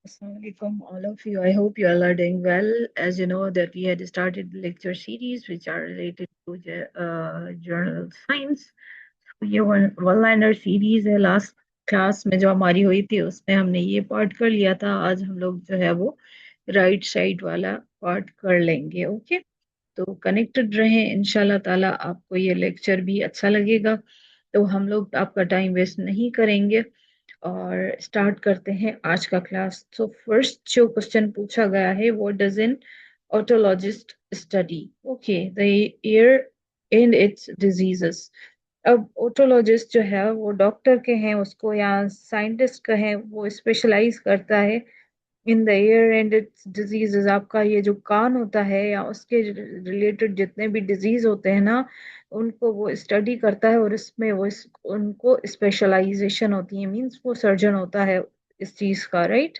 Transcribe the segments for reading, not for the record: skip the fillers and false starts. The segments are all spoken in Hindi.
Assalamualaikum, all of you. I hope you all are doing well. As you know, that we had started the lecture series which are related to journal science. तो ये वन लाइनर सीरीज है। लास्ट क्लास में जो हमारी हुई थी उसमें हमने ये पार्ट कर लिया था। आज हम लोग जो है वो राइट साइड वाला पार्ट कर लेंगे। ओके, तो कनेक्टेड रहें, इंशाल्लाह ताला आपको ये लेक्चर भी अच्छा लगेगा। तो हम लोग आपका टाइम वेस्ट नहीं करेंगे और स्टार्ट करते हैं आज का क्लास। तो फर्स्ट जो क्वेश्चन पूछा गया है, what does an otologist study? Okay, the ear and its diseases. अब ऑटोलॉजिस्ट जो है वो डॉक्टर के हैं उसको, या साइंटिस्ट का है, वो स्पेशलाइज करता है in the ear and its diseases. आपका ये जो कान होता है या उसके रिलेटेड जितने भी डिजीज होते हैं ना, उनको वो स्टडी करता है और इसमें उनको स्पेशलाइजेशन होती है। मींस वो सर्जन होता है इस चीज का, राइट।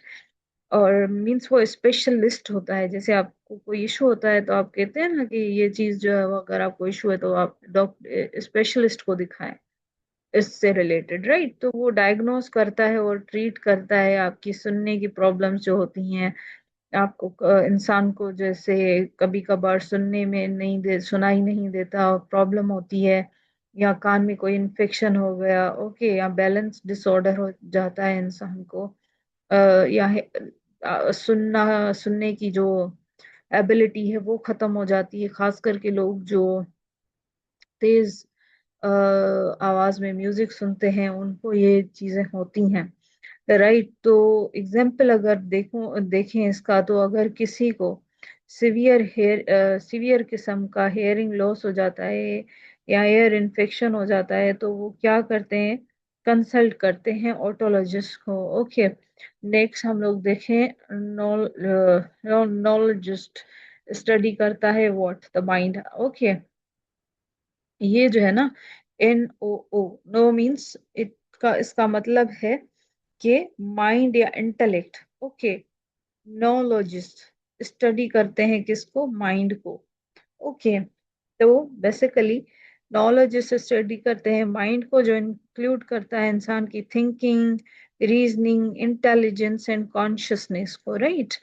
और मींस वो स्पेशलिस्ट होता है। जैसे आपको कोई इशू होता है तो आप कहते हैं ना कि ये चीज जो है वो, अगर आपको इशू है तो आप डॉक्टर स्पेशलिस्ट को दिखाएं इससे रिलेटेड, राइट। तो वो डायग्नोस करता है और ट्रीट करता है आपकी सुनने की प्रॉब्लम्स जो होती हैं। आपको इंसान को जैसे कभी कभार सुनने में नहीं दे सुनाई नहीं देता, प्रॉब्लम होती है, या कान में कोई इन्फेक्शन हो गया, ओके, या बैलेंस डिसऑर्डर हो जाता है इंसान को, या सुनने की जो एबिलिटी है वो खत्म हो जाती है। खास करके लोग जो तेज आवाज में म्यूजिक सुनते हैं उनको ये चीजें होती हैं, राइट। तो एग्जाम्पल अगर देखें इसका, तो अगर किसी को सीवियर किस्म का हेयरिंग लॉस हो जाता है या एयर इन्फेक्शन हो जाता है, तो वो क्या करते हैं, कंसल्ट करते हैं ऑटोलॉजिस्ट को। ओके, नेक्स्ट हम लोग देखें, नॉलोजिस्ट स्टडी करता है व्हाट द माइंड। ओके, ये जो है ना, NOO, नो मीन्स इसका मतलब है कि माइंड या इंटेलेक्ट। ओके, नोलॉजिस्ट स्टडी करते हैं किसको, माइंड को। ओके, तो बेसिकली नॉलेजिस्ट स्टडी करते हैं माइंड को, जो इंक्लूड करता है इंसान की thinking, reasoning, intelligence and consciousness को, राइट।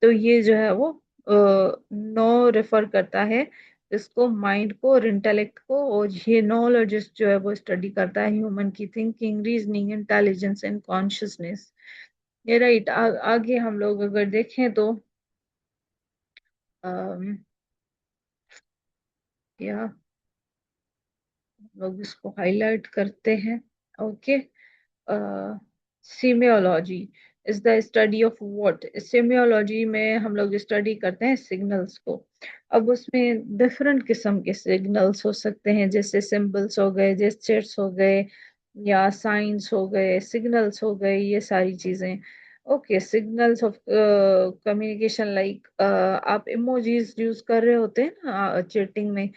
तो ये जो है वो नो रेफर करता है इसको, माइंड को और इंटेलेक्ट को। और ये नॉलेजिस्ट जो है वो स्टडी करता है ह्यूमन की thinking, reasoning, intelligence and consciousness. ये राइट। आगे हम लोग अगर देखें तो अम, या लोग इसको हाईलाइट करते हैं। Okay, semiology is the study of what. Semiology में हम लोग स्टडी करते हैं सिग्नल्स को। अब उसमें डिफरेंट किस्म के सिग्नल्स हो सकते हैं, जैसे सिंबल्स हो गए, जेस्चर्स हो गए, या साइंस हो गए, सिग्नल्स हो गए, ये सारी चीजें। Okay, signals of communication, like आप इमोजीज यूज कर रहे होते हैं ना चैटिंग में,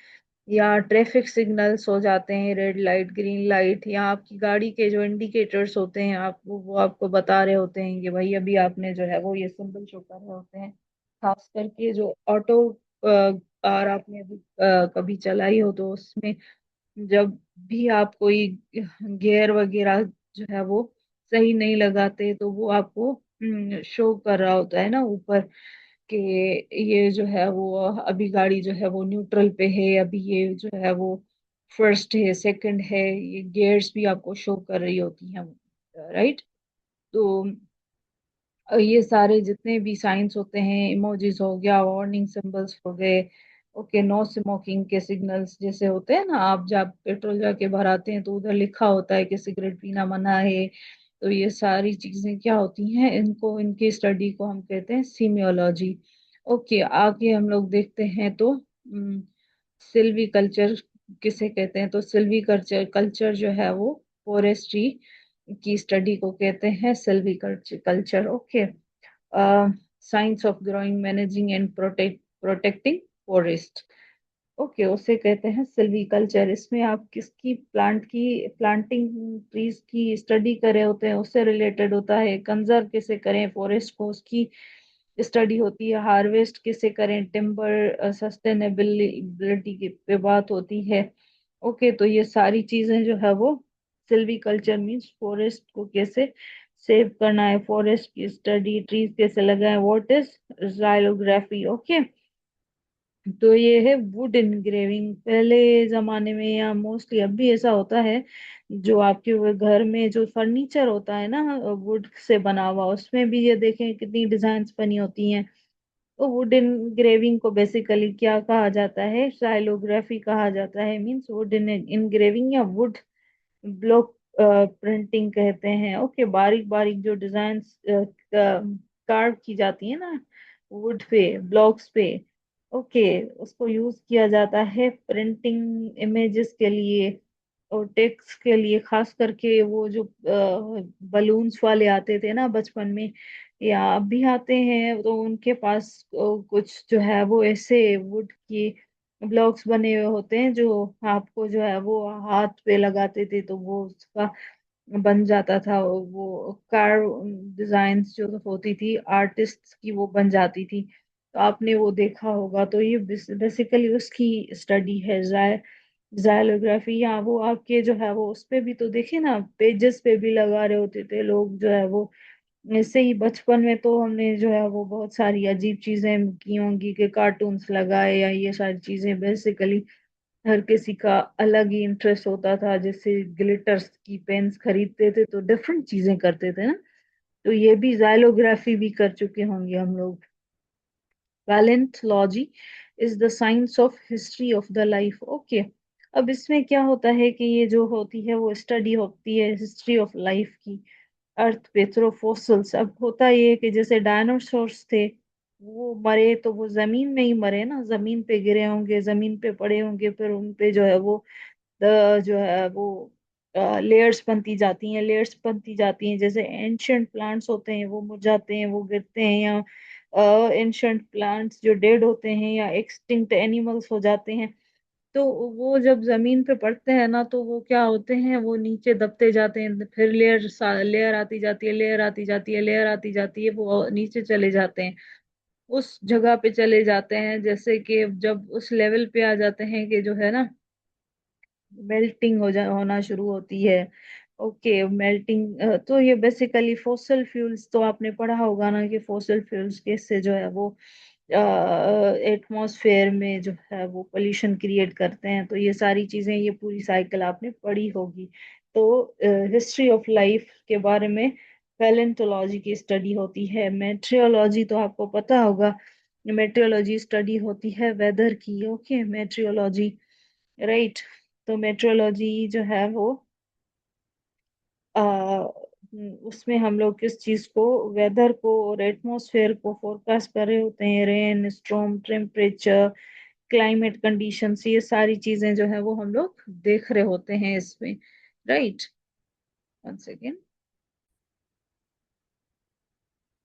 या ट्रैफिक सिग्नल्स हो जाते हैं, रेड लाइट, ग्रीन लाइट, या आपकी गाड़ी के जो इंडिकेटर्स होते हैं, आप वो आपको बता रहे होते हैं कि भाई अभी आपने जो है वो ये सिंबल शो कर रहे होते हैं। खास करके जो ऑटो कार आपने अभी कभी चलाई हो तो उसमें जब भी आप कोई गियर वगैरह जो है वो सही नहीं लगाते, तो वो आपको शो कर रहा होता है ना ऊपर, कि ये जो है वो अभी गाड़ी जो है वो न्यूट्रल पे है, अभी ये जो है वो फर्स्ट है, सेकंड है, ये गियर्स भी आपको शो कर रही होती हैं, राइट। तो ये सारे जितने भी साइंस होते हैं, इमोजीज हो गया, वार्निंग सिंबल्स हो गए, ओके, नो स्मोकिंग के सिग्नल्स जैसे होते हैं ना, आप जब पेट्रोल जाके भराते हैं तो उधर लिखा होता है कि सिगरेट पीना मना है। तो ये सारी चीजें क्या होती हैं, इनको इनकी स्टडी को हम कहते हैं सीमियोलॉजी। ओके, आगे हम लोग देखते हैं तो सिल्वी कल्चर किसे कहते हैं, तो सिल्वी कल्चर कल्चर जो है वो फॉरेस्ट्री की स्टडी को कहते हैं Silvi culture. Okay, science of growing, managing and protecting forest, okay, उसे कहते हैं सिल्वीकल्चर। इसमें आप किसकी प्लांटिंग ट्रीज की स्टडी कर रहे होते हैं, उससे रिलेटेड होता है। कंजर्व कैसे करें फॉरेस्ट को, उसकी स्टडी होती है। हार्वेस्ट कैसे करें, टिम्बर सस्टेनेबिलिटी की पे बात होती है। ओके, तो ये सारी चीजें जो है वो सिल्वीकल्चर मीन्स फॉरेस्ट को कैसे सेव करना है, फॉरेस्ट की स्टडी, ट्रीज कैसे लगाए, व्हाट इज जाइलोग्राफी। ओके, तो ये है वुड इंग्रेविंग। पहले जमाने में या मोस्टली अब भी ऐसा होता है, जो आपके वो घर में जो फर्नीचर होता है ना वुड से बना हुआ, उसमें भी ये देखें कितनी डिजाइन्स बनी होती हैं। तो वुड इंग्रेविंग को बेसिकली क्या कहा जाता है, साइलोग्राफी कहा जाता है। मींस वुड इंग्रेविंग या वुड ब्लॉक प्रिंटिंग कहते हैं। ओके, बारीक बारीक जो डिजाइन कार्व की जाती है ना वुड पे, ब्लॉक्स पे। ओके, उसको यूज किया जाता है प्रिंटिंग इमेजेस के लिए और टेक्स्ट के लिए। खास करके वो जो बलून्स वाले आते थे ना बचपन में, या अब भी आते हैं, तो उनके पास कुछ जो है वो ऐसे वुड की ब्लॉक्स बने हुए होते हैं, जो आपको जो है वो हाथ पे लगाते थे तो वो उसका बन जाता था। वो कार डिजाइन्स जो होती थी आर्टिस्ट की, वो बन जाती थी। तो आपने वो देखा होगा। तो ये बेसिकली उसकी स्टडी है, जाइलोग्राफी। या वो आपके जो है वो उस पे भी तो देखे ना, पेजेस पे भी लगा रहे होते थे लोग जो है वो। ऐसे ही बचपन में तो हमने जो है वो बहुत सारी अजीब चीजें की होंगी कि कार्टून्स लगाए या ये सारी चीजें। बेसिकली हर किसी का अलग ही इंटरेस्ट होता था, जैसे ग्लिटर्स की पेन्स खरीदते थे तो डिफरेंट चीजें करते थे ना। तो ये भी जाइलोग्राफी भी कर चुके होंगे हम लोग। Palaeontology is the science of history of the life. Okay, अब इसमें क्या होता है कि ये जो होती है वो स्टडी होती है हिस्ट्री ऑफ लाइफ की, अर्थ पे थ्रू फॉसिल्स। अब होता ये है कि जैसे डायनासोर्स थे, वो मरे तो वो जमीन में ही मरे ना, जमीन पे गिरे होंगे, जमीन पे पड़े होंगे, फिर उन पे जो है वो जो है वो लेयर्स बनती जाती हैं, लेयर्स बनती जाती हैं। जैसे एंशंट प्लांट्स होते हैं वो मुरझाते हैं, वो गिरते हैं, या एंशंट प्लांट्स जो डेड होते हैं या एक्सटिंक्ट एनिमल्स हो जाते हैं, तो वो जब जमीन पे पड़ते हैं ना, तो वो क्या होते हैं, वो नीचे दबते जाते हैं। फिर लेयर लेयर आती जाती है, लेयर आती जाती है, लेयर आती जाती है, वो नीचे चले जाते हैं, उस जगह पे चले जाते हैं। जैसे कि जब उस लेवल पे आ जाते हैं कि जो है ना मेल्टिंग होना शुरू होती है। Okay, melting. तो ये बेसिकली फॉसिल फ्यूल्स, तो आपने पढ़ा होगा ना कि फॉसिल फ्यूल्स कैसे जो है वो एटमॉस्फेयर में जो है वो पोल्यूशन क्रिएट करते हैं। तो ये सारी चीजें, ये पूरी साइकिल आपने पढ़ी होगी। तो हिस्ट्री ऑफ लाइफ के बारे में पैलेंटोलॉजी की स्टडी होती है। मेट्रियोलॉजी तो आपको पता होगा, मेट्रियोलॉजी स्टडी होती है वेदर की। Okay, meteorology, right. तो मेट्रोलॉजी जो है वो उसमें हम लोग किस चीज को, वेदर को और एटमॉस्फेयर को फोरकास्ट कर रहे होते हैं। Rain, storm, temperature, climate conditions, ये सारी चीजें जो है वो हम लोग देख रहे होते हैं इसमें, राइट। One second.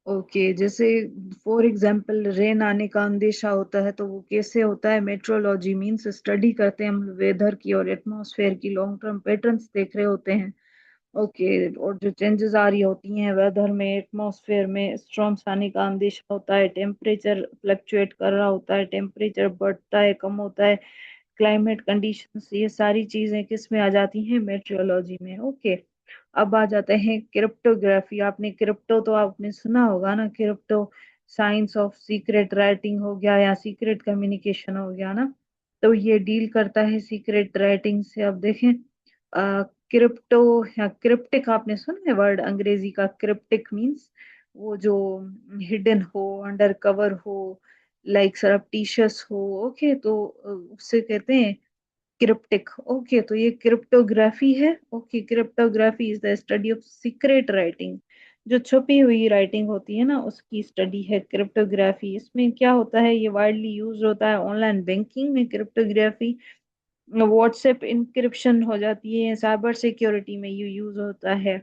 ओके, जैसे फॉर एग्जांपल रेन आने का अंदेशा होता है, तो वो कैसे होता है, मेट्रोलॉजी मींस स्टडी करते हैं हम वेदर की और एटमॉस्फेयर की, लॉन्ग टर्म पैटर्न्स देख रहे होते हैं। ओके, और जो चेंजेस आ रही होती हैं वेदर में, एटमॉस्फेयर में, स्टॉर्म्स आने का अंदेशा होता है, टेम्परेचर फ्लक्चुएट कर रहा होता है, टेम्परेचर बढ़ता है, कम होता है, क्लाइमेट कंडीशंस, ये सारी चीजें किस में आ जाती हैं, मेट्रोलॉजी में। ओके, अब आ जाते हैं क्रिप्टोग्राफी। आपने क्रिप्टो तो आपने सुना होगा ना, crypto science of secret writing हो गया या सीक्रेट कम्युनिकेशन हो गया ना। तो ये डील करता है सीक्रेट राइटिंग से। अब देखें, क्रिप्टो या क्रिप्टिक, आपने सुना है वर्ड अंग्रेजी का, क्रिप्टिक मींस वो जो हिडन हो, अंडर कवर हो, लाइक सरप्टिशियस हो। ओके, तो उससे कहते हैं क्रिप्टिक। ओके, तो ये क्रिप्टोग्राफी है। Okay, cryptography is the study of secret writing, जो छुपी हुई राइटिंग होती है ना, उसकी स्टडी है क्रिप्टोग्राफी। इसमें क्या होता है, ये वाइडली यूज होता है ऑनलाइन बैंकिंग में क्रिप्टोग्राफी, व्हाट्सएप इंक्रिप्शन हो जाती है, साइबर सिक्योरिटी में ये यूज होता है।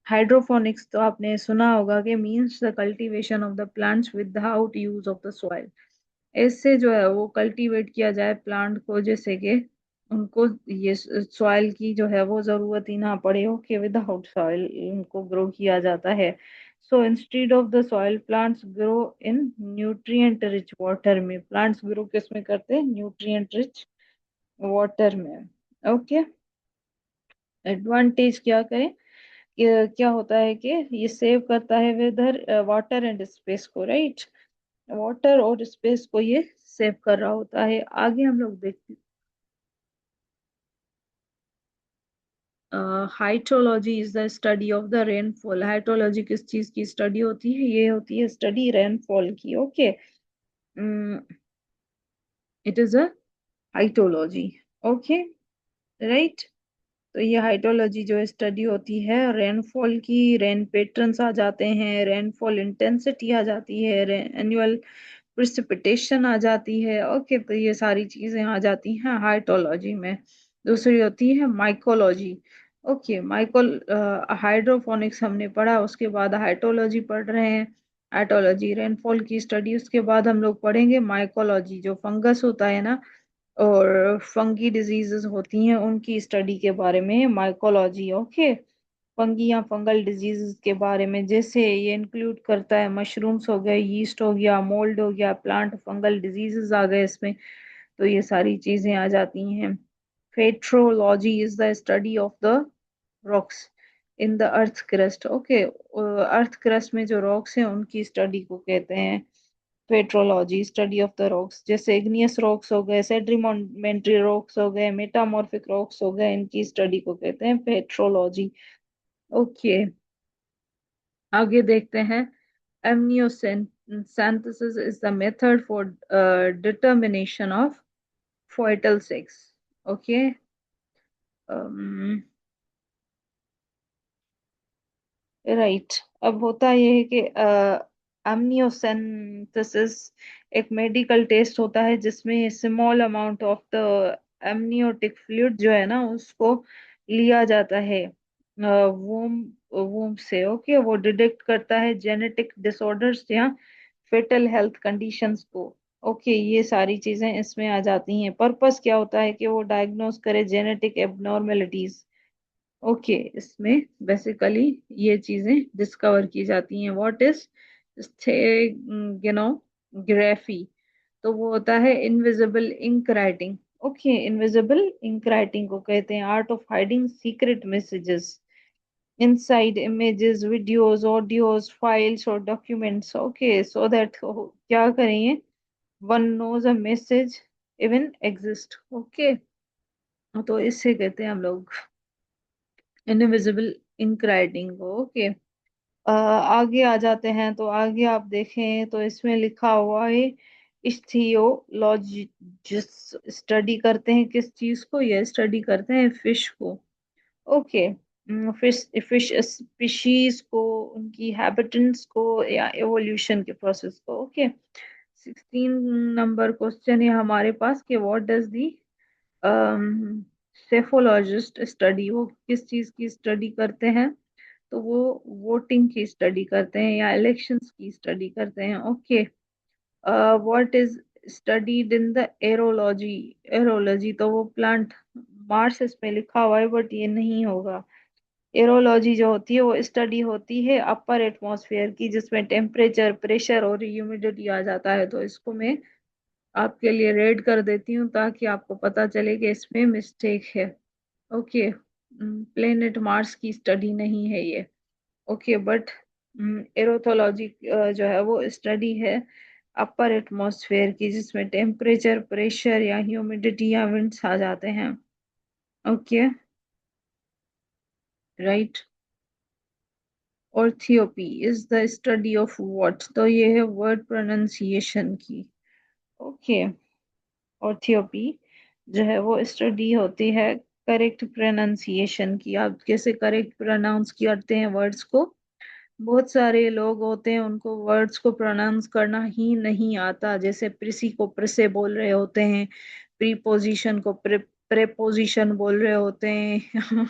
हाइड्रोफोनिक्स तो आपने सुना होगा कि means the cultivation of the plants without use of the soil. इससे जो है वो कल्टीवेट किया जाए प्लांट को, जैसे कि उनको ये सॉइल की जो है वो जरूरत ही ना पड़े हो, कि विदाउट सॉइल उनको ग्रो किया जाता है। So instead of the soil plants grow in nutrient rich water में। प्लांट्स ग्रो किस में करते हैं, न्यूट्रिएंट रिच वाटर में। ओके, एडवांटेज क्या करें, क्या होता है कि ये सेव करता है वेदर, वाटर एंड स्पेस को, राइट। वाटर और स्पेस को ये सेव कर रहा होता है। आगे हम लोग देखते हैं, hydrology is the study of the rainfall. Hydrology किस चीज की स्टडी होती है? ये होती है स्टडी रेनफॉल की, okay. It is a hydrology, okay, right. तो ये हाइड्रोलॉजी जो स्टडी होती है रेनफॉल की, रेन पैटर्न्स आ जाते हैं, रेनफॉल इंटेंसिटी आ जाती है, एनुअल प्रिसिपिटेशन आ जाती है, ओके। तो ये सारी चीजें आ जाती हैं हाइड्रोलॉजी में। दूसरी होती है माइकोलॉजी, ओके। हाइड्रोफोनिक्स हमने पढ़ा, उसके बाद हाइड्रोलॉजी पढ़ रहे हैं। हाइड्रोलॉजी रेनफॉल की स्टडी, उसके बाद हम लोग पढ़ेंगे माइकोलॉजी, जो फंगस होता है ना और फंगी डिजीजेस होती हैं उनकी स्टडी के बारे में माइकोलॉजी, ओके। फंगी या फंगल डिजीजेस के बारे में, जैसे ये इंक्लूड करता है मशरूम्स हो गए, यीस्ट हो गया, मोल्ड हो गया, प्लांट फंगल डिजीजेस आ गए इसमें। तो ये सारी चीजें आ जाती हैं। Petrology is the study of the rocks in the earth crust, okay. Earth crust में जो रॉक्स हैं उनकी स्टडी को कहते हैं petrology, study of the rocks. जैसे इग्नियस रॉक्स हो गए, सेडिमेंट्री रॉक्स हो गए, मेटामॉर्फिक रॉक्स हो गए, इनकी स्टडी को कहते हैं पेट्रोलॉजी, ओके। आगे देखते हैं, amniocentesis is the method for determination of fetal sex, okay। Right. अब होता यह है कि amniocentesis एक मेडिकल टेस्ट होता है जिसमें small amount of the amniotic fluid जो है ना उसको लिया जाता है वूम वूम से, ओके। वो डिटेक्ट करता है जेनेटिक डिसऑर्डर्स या फेटल हेल्थ कंडीशंस को, ओके। ये सारी चीजें इसमें आ जाती हैं। पर्पस क्या होता है कि वो डायग्नोस करे जेनेटिक एबनॉर्मेलिटीज, ओके। इसमें बेसिकली ये चीजें डिस्कवर की जाती हैं। What is steganography? तो वो होता है invisible ink writing, okay. Invisible ink writing को कहते हैं art of hiding secret messages inside images, videos, audios, files और डॉक्यूमेंट्स, ओके। सो दैट क्या करेंगे, one knows a message even exist, okay. तो इससे कहते हैं हम लोग इनविजिबल इंक राइटिंग को, ओके। आगे आ जाते हैं, तो आगे आप देखें तो इसमें लिखा हुआ है इस्थियोलॉजिस्ट स्टडी करते हैं किस चीज को, ये स्टडी करते हैं फिश को, ओके। फिश फिश स्पीशीज को, उनकी हैबिटेंट्स को या एवोल्यूशन के प्रोसेस को, ओके। 16 नंबर क्वेश्चन है हमारे पास कि what does the psephologist study, वो किस चीज की स्टडी करते हैं? तो वो वोटिंग की स्टडी करते हैं या इलेक्शंस की स्टडी करते हैं, okay. What is studied in the aerology? Aerology तो वो प्लांट, मार्स इसमें लिखा हुआ है बट ये नहीं होगा। एरोलॉजी जो होती है वो स्टडी होती है अपर एटमॉस्फेयर की, जिसमें टेम्परेचर, प्रेशर और ह्यूमिडिटी आ जाता है। तो इसको मैं आपके लिए रेड कर देती हूँ ताकि आपको पता चले कि इसमें मिस्टेक है, ओके। प्लेनेट मार्स की स्टडी नहीं है ये, ओके। बट एरोथोलॉजी जो है वो स्टडी है अपर एटमॉस्फेयर की, जिसमें टेम्परेचर, प्रेशर या ह्यूमिडिटी या विंड्स आ जाते हैं, okay, right. Orthoepy is the study of what? तो ये है वर्ड प्रोनाउंसिएशन की, ओके। ऑर्थियोपी जो है वो स्टडी होती है करेक्ट प्रोनाउंसिएशन की, आप कैसे करेक्ट प्रोनाउंस करते हैं वर्ड्स को। बहुत सारे लोग होते हैं उनको वर्ड्स को प्रोनाउंस करना ही नहीं आता, जैसे प्रिसी को प्रिसे बोल रहे होते हैं, प्रीपोजिशन को प्रेपोजिशन बोल रहे होते हैं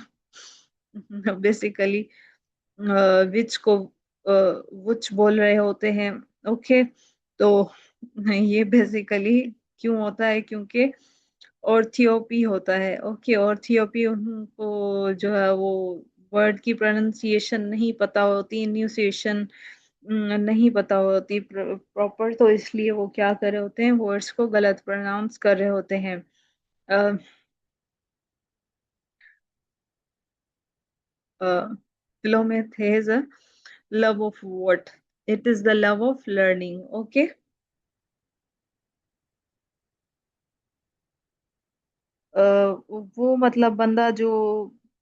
बेसिकली विच को विच बोल रहे होते हैं, ओके। तो ये बेसिकली क्यों होता है? क्योंकि ऑर्थियोपी होता है, ओके। ऑर्थियोपी उनको जो है वो वर्ड की प्रोनाउंसिएशन नहीं पता होती, इन्यूसिएशन नहीं पता होती प्रॉपर, तो इसलिए वो क्या कर रहे होते हैं, वर्ड्स को गलत प्रोनाउंस कर रहे होते हैं। Philomath has a love of what? It is the love of learning. Okay. वो मतलब बंदा जो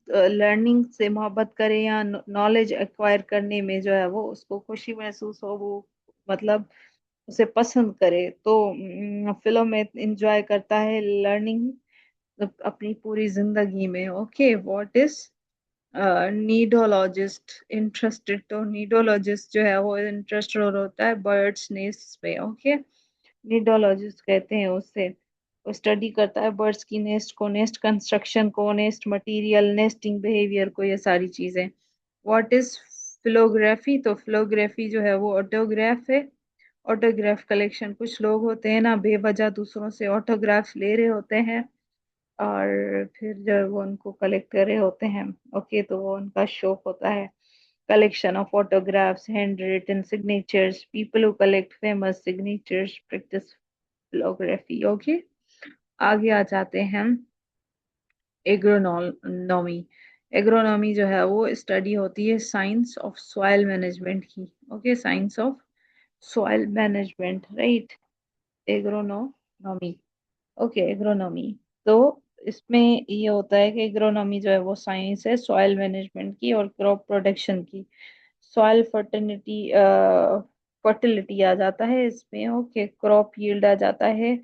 लर्निंग से मोहब्बत करे या नॉलेज एक्वायर करने में जो है वो उसको खुशी महसूस हो, वो मतलब उसे पसंद करे, तो फिल्म में इंजॉय करता है लर्निंग अपनी पूरी जिंदगी में। Okay, what is nidologist? Interested, तो नीडोलॉजिस्ट जो है वो इंटरेस्टेड होता है बर्ड्स नेस्ट में। ओके, नीडोलॉजिस्ट कहते हैं उससे। वो स्टडी करता है बर्ड्स की नेस्ट को, नेस्ट कंस्ट्रक्शन को, नेस्ट मटेरियल, नेस्टिंग बिहेवियर को, ये सारी चीजें। What is philography? तो फिलोग्राफी जो है वो ऑटोग्राफ है। ऑटोग्राफ कलेक्शन, कुछ लोग होते हैं ना बेवजह दूसरों से ऑटोग्राफ ले रहे होते हैं और फिर जब वो उनको कलेक्ट कर रहे होते हैं, ओके, तो वो उनका शौक होता है। Collection of autographs, handwritten signatures, people who collect famous signatures practice philography. Okay, आगे आ जाते हैं हम। एग्रोनॉमी। एग्रोनॉमी जो है वो स्टडी होती है साइंस ऑफ सॉइल मैनेजमेंट की। Okay, science of soil management, right. Agronomy. Okay, agronomy. तो इसमें ये होता है कि एग्रोनॉमी जो है वो साइंस है सॉइल मैनेजमेंट की और क्रॉप प्रोटेक्शन की। सॉइल फर्टिलिटी, फर्टिलिटी आ जाता है इसमें। ओके, क्रॉप यील्ड आ जाता है,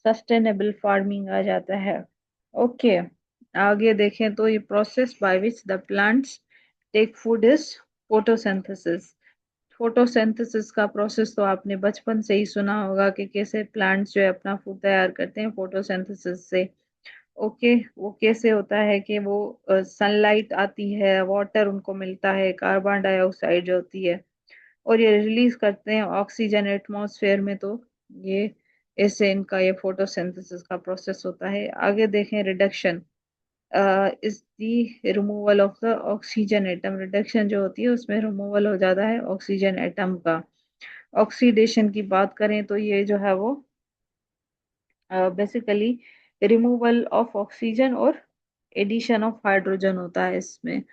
सस्टेनेबल फार्मिंग आ जाता है। ओके, आगे देखें तो ये process by which the plants take food is photosynthesis. Photosynthesis का प्रोसेस तो आपने बचपन से ही सुना होगा कि कैसे प्लांट्स जो है अपना फूड तैयार करते हैं फोटोसिंथेसिस से। ओके, वो कैसे होता है कि वो सनलाइट आती है, वाटर उनको मिलता है, कार्बन डाइऑक्साइड जो होती है, और ये रिलीज करते हैं ऑक्सीजन एटमॉस्फेयर में। तो ये ऐसे इनका ये फोटोसिंथेसिस का प्रोसेस होता है। आगे देखें, reduction is the removal of the oxygen atom. Reduction जो होती है उसमें रिमूवल हो जाता है ऑक्सीजन एटम का। ऑक्सीडेशन की बात करें तो ये जो है वो बेसिकली रिमूवल ऑफ ऑक्सीजन और एडिशन ऑफ हाइड्रोजन होता है इसमें,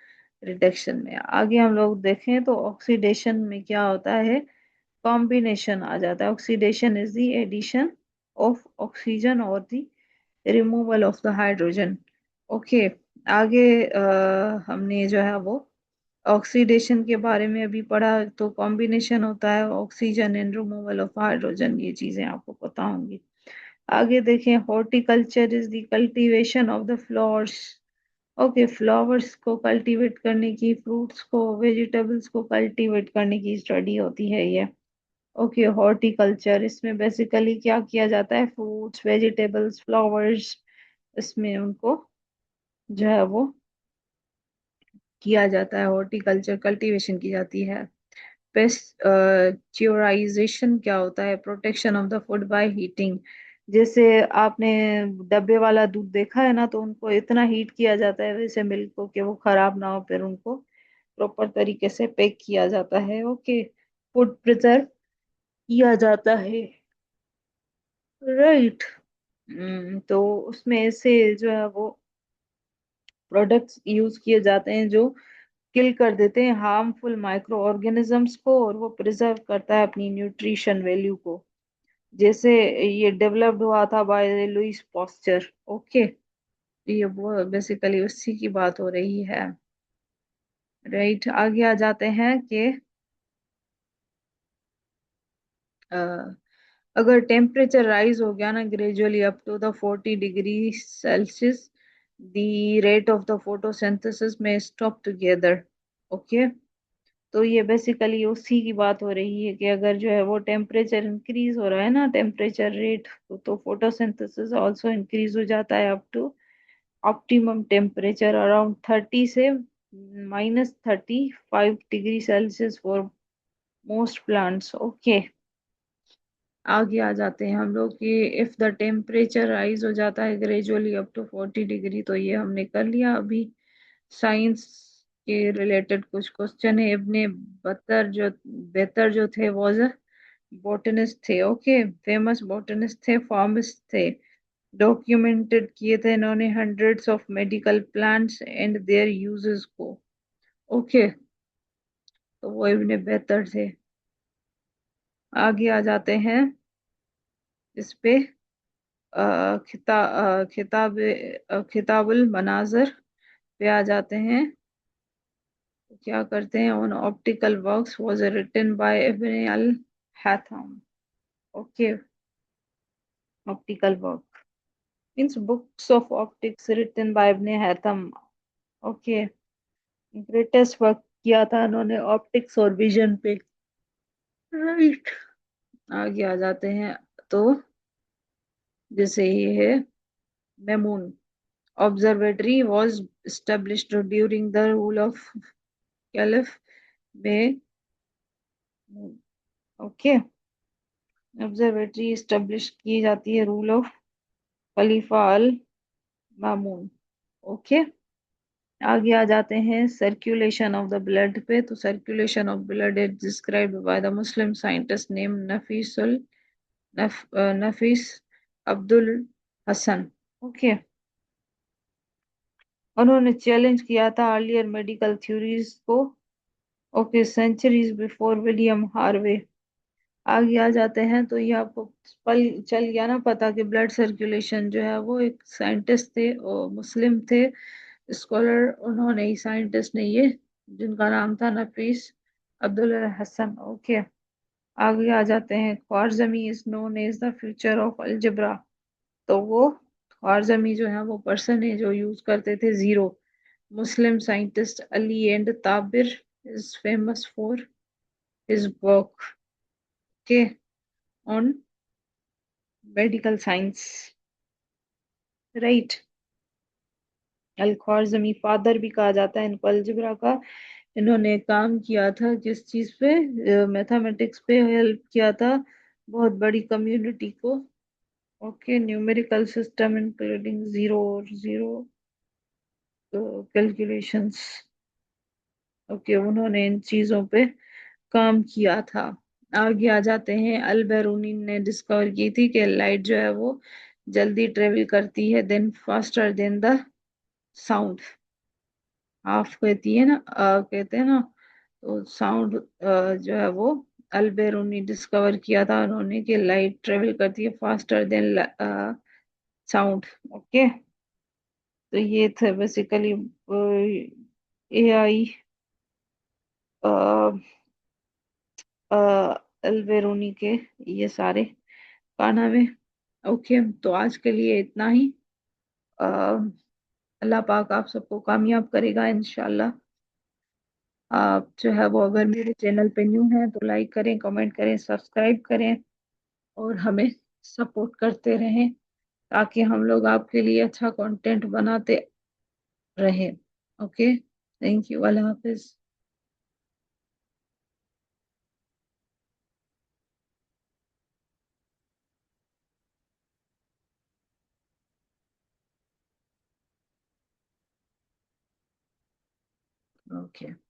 रिडक्शन में। आगे हम लोग देखें तो ऑक्सीडेशन में क्या होता है, कॉम्बिनेशन आ जाता है। Oxidation is the addition of oxygen और the removal of the hydrogen. Okay, आगे हमने जो है वो ऑक्सीडेशन के बारे में अभी पढ़ा, तो कॉम्बिनेशन होता है oxygen and removal of hydrogen, ये चीजें आपको पता होंगी। आगे देखें, horticulture is the cultivation of the flowers. Okay, flowers को कल्टीवेट करने की, फ्रूट्स को, वेजिटेबल्स को कल्टीवेट करने की स्टडी होती है ये। ओके, हॉर्टिकल्चर, इसमें बेसिकली क्या किया जाता है, फ्रूट्स, वेजिटेबल्स, फ्लावर्स, इसमें उनको जो है वो किया जाता है, हॉर्टिकल्चर कल्टीवेशन की जाती है। पेस्चुराइजेशन क्या होता है, protection of the food by heating. जैसे आपने डब्बे वाला दूध देखा है ना, तो उनको इतना हीट किया जाता है वैसे मिल्क को कि वो खराब ना हो, फिर उनको प्रॉपर तरीके से पैक किया जाता है। ओके, फूड प्रिजर्व किया जाता है, राइट। तो उसमें से जो है वो प्रोडक्ट्स यूज किए जाते हैं जो किल कर देते हैं हार्मफुल माइक्रो ऑर्गेनिजम्स को, और वो प्रिजर्व करता है अपनी न्यूट्रिशन वैल्यू को। जैसे ये डेवलप्ड हुआ था बाय लुइस पॉस्चर। ओके, ये वो बेसिकली उसी की बात हो रही है, राइट। आगे आ जाते हैं कि अ, अगर टेम्परेचर राइज हो गया ना gradually up to the 40 degree Celsius, the rate of the photosynthesis में स्टॉप टुगेदर। ओके, तो ये बेसिकली उसी की बात हो रही है कि अगर जो है वो टेम्परेचर इंक्रीज हो रहा है ना, टेम्परेचर रेट, तो फोटोसिंथेसिस आल्सो इंक्रीज हो जाता है up to optimum temperature around 30 से -35 degree Celsius for most plants. Okay, आगे आ जाते हैं हम लोग कि इफ द टेम्परेचर राइज हो जाता है ग्रेजुअली अप टू 40 डिग्री, तो ये हमने कर लिया अभी। साइंस के रिलेटेड कुछ क्वेश्चन है। इब्ने बेहतर जो थे वॉज बोटनिस्ट थे। ओके, फेमस बोटनिस्ट थे, फार्मिस्ट थे। डॉक्यूमेंटेड किए थे इन्होंने hundreds of medical plants and there uses को। ओके, तो वो इब्ने बेहतर थे। आगे आ जाते हैं इस पे खिताबुल मनाजर पे आ जाते हैं। तो क्या करते हैं, on optical works was written by Ibn al Haytham. Okay, optical work means books of optics written by Ibn Haytham. Okay, greatest work किया था उन्होंने ऑप्टिक्स और विजन पे। राइट, आगे आ जाते हैं। तो जैसे ये है Mamun observatory was established during the rule of caliph में। ओके, ऑब्जर्वेटरी स्टेब्लिश की जाती है रूल ऑफ खलीफा अल मामून। ओके, आगे आ जाते हैं सर्कुलेशन ऑफ द ब्लड पे। तो circulation of blood is described by the Muslim scientist name Nafis Abdul Hasan. Okay, उन्होंने चैलेंज किया था अर्लियर मेडिकल थ्योरीज को। Okay, centuries before William Harvey. आगे आ जाते हैं। तो ये आपको पल चल गया ना पता कि ब्लड सर्कुलेशन जो है वो एक साइंटिस्ट थे और मुस्लिम थे स्कॉलर, उन्होंने ही साइंटिस्ट ने ये, जिनका नाम था नफीस अब्दुल हसन। ओके, आगे आ जाते हैं। Khwarizmi is known as the future of algebra. तो वो ख्वारज़मी जो है वो पर्सन है जो यूज करते थे zero. Muslim scientist Ali and Tabir is famous for his work के on medical science. Right, Al Khwarizmi father भी कहा जाता है इनको अलजेब्रा का। इन्होंने काम किया था किस चीज पे, मैथमेटिक्स पे हेल्प किया था बहुत बड़ी कम्युनिटी को। Okay, numerical system including zero और जीरो कैलकुलेशंस। ओके, उन्होंने इन चीजों पे काम किया था। आगे आ जाते हैं। अल बेरूनी ने डिस्कवर की थी कि लाइट जो है वो जल्दी ट्रेवल करती है then faster than the sound. हाफ कहती है ना, कहते हैं ना। तो साउंड जो है वो अल बेरूनी डिस्कवर किया था उन्होंने कि लाइट ट्रेवल करती है फास्टर देन साउंड। ओके, तो ये थे बेसिकली एआई अल बेरूनी के ये सारे कारनामे। ओके, तो आज के लिए इतना ही। अ, अल्लाह पाक आप सबको कामयाब करेगा इंशाल्लाह। आप जो है वो अगर मेरे चैनल पे न्यू हैं तो लाइक करें, कमेंट करें, सब्सक्राइब करें और हमें सपोर्ट करते रहें ताकि हम लोग आपके लिए अच्छा कंटेंट बनाते रहें। Okay, thank you, Allah Hafiz. Okay.